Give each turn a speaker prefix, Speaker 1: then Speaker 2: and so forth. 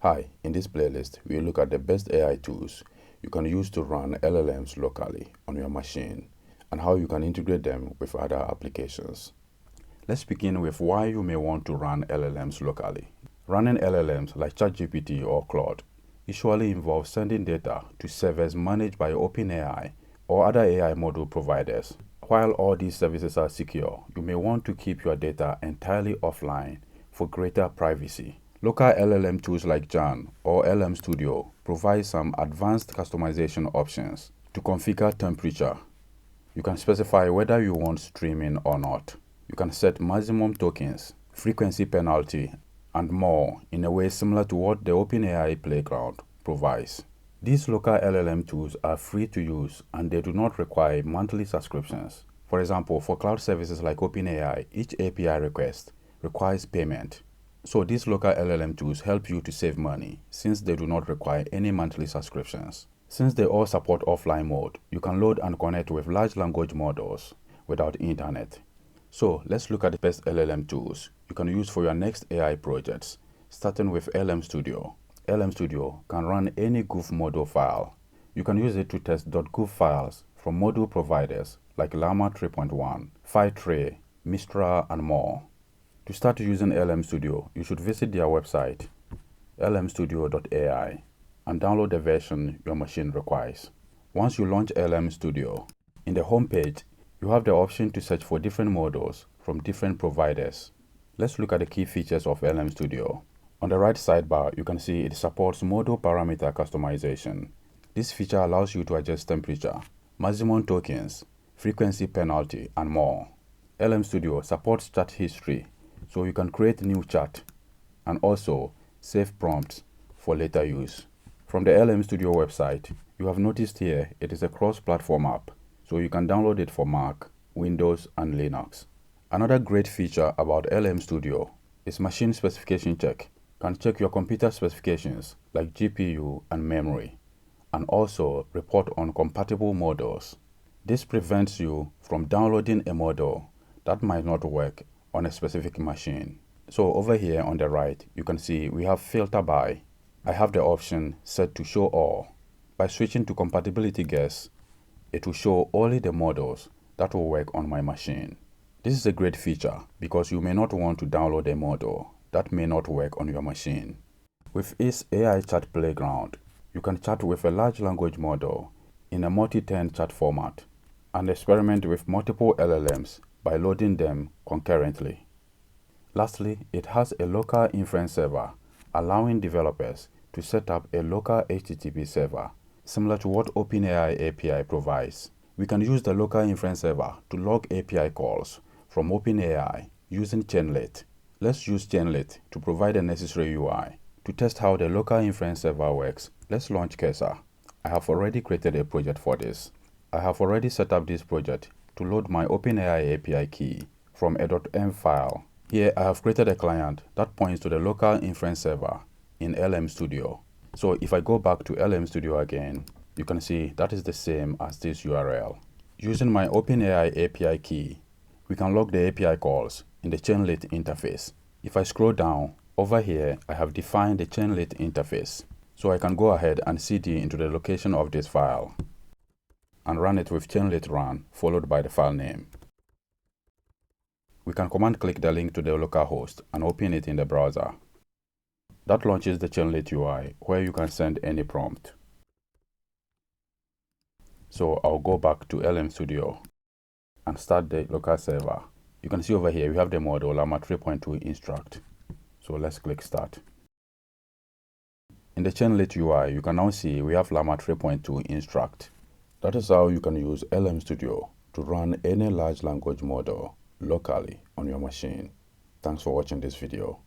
Speaker 1: Hi, in this playlist, we look at the best AI tools you can use to run LLMs locally on your machine and how you can integrate them with other applications. Let's begin with why you may want to run LLMs locally. Running LLMs like ChatGPT or Claude usually involves sending data to servers managed by OpenAI or other AI model providers. While all these services are secure, you may want to keep your data entirely offline for greater privacy. Local LLM tools like Jan or LM Studio provide some advanced customization options. To configure temperature, you can specify whether you want streaming or not. You can set maximum tokens, frequency penalty, and more in a way similar to what the OpenAI Playground provides. These local LLM tools are free to use and they do not require monthly subscriptions. For example, for cloud services like OpenAI, each API request requires payment. So these local LLM tools help you to save money since they do not require any monthly subscriptions. Since they all support offline mode, you can load and connect with large language models without internet. So let's look at the best LLM tools you can use for your next AI projects, starting with LM Studio. LM Studio can run any GOOF model file. You can use it to test .goof files from model providers like Llama 3.1, Phi-3, Mistral, and more. To start using LM Studio, you should visit their website, lmstudio.ai, and download the version your machine requires. Once you launch LM Studio, in the home page, you have the option to search for different models from different providers. Let's look at the key features of LM Studio. On the right sidebar, you can see it supports model parameter customization. This feature allows you to adjust temperature, maximum tokens, frequency penalty, and more. LM Studio supports chat history, so you can create new chat and also save prompts for later use. From the LM Studio website, you have noticed here it is a cross-platform app, so you can download it for Mac, Windows, and Linux. Another great feature about LM Studio is machine specification check. Can check your computer specifications like GPU and memory, and also report on compatible models. This prevents you from downloading a model that might not work on a specific machine. So over here on the right, you can see we have filter by. I have the option set to show all. By switching to compatibility guess, it will show only the models that will work on my machine. This is a great feature because you may not want to download a model that may not work on your machine. With its AI Chat Playground, you can chat with a large language model in a multi-turn chat format and experiment with multiple LLMs by loading them concurrently. Lastly, it has a local inference server, allowing developers to set up a local HTTP server, similar to what OpenAI API provides. We can use the local inference server to log API calls from OpenAI using Chainlit. Let's use Chainlit to provide the necessary UI. To test how the local inference server works, let's launch Cursor. I have already created a project for this. I have already set up this project to load my OpenAI API key from a .m file. Here I have created a client that points to the local inference server in LM Studio. So if I go back to LM Studio again, you can see that is the same as this URL. Using my OpenAI API key, we can log the API calls in the Chainlit interface. If I scroll down, over here I have defined the Chainlit interface. So I can go ahead and cd into the location of this file and run it with Chainlit run followed by the file name. We can command click the link to the local host and open it in the browser. That launches the Chainlit UI where you can send any prompt. So I'll go back to LM Studio and start the local server. You can see over here we have the model Llama 3.2 instruct. So let's click start. In the Chainlit UI, you can now see we have Llama 3.2 instruct. That is how you can use LM Studio to run any large language model locally on your machine. Thanks for watching this video.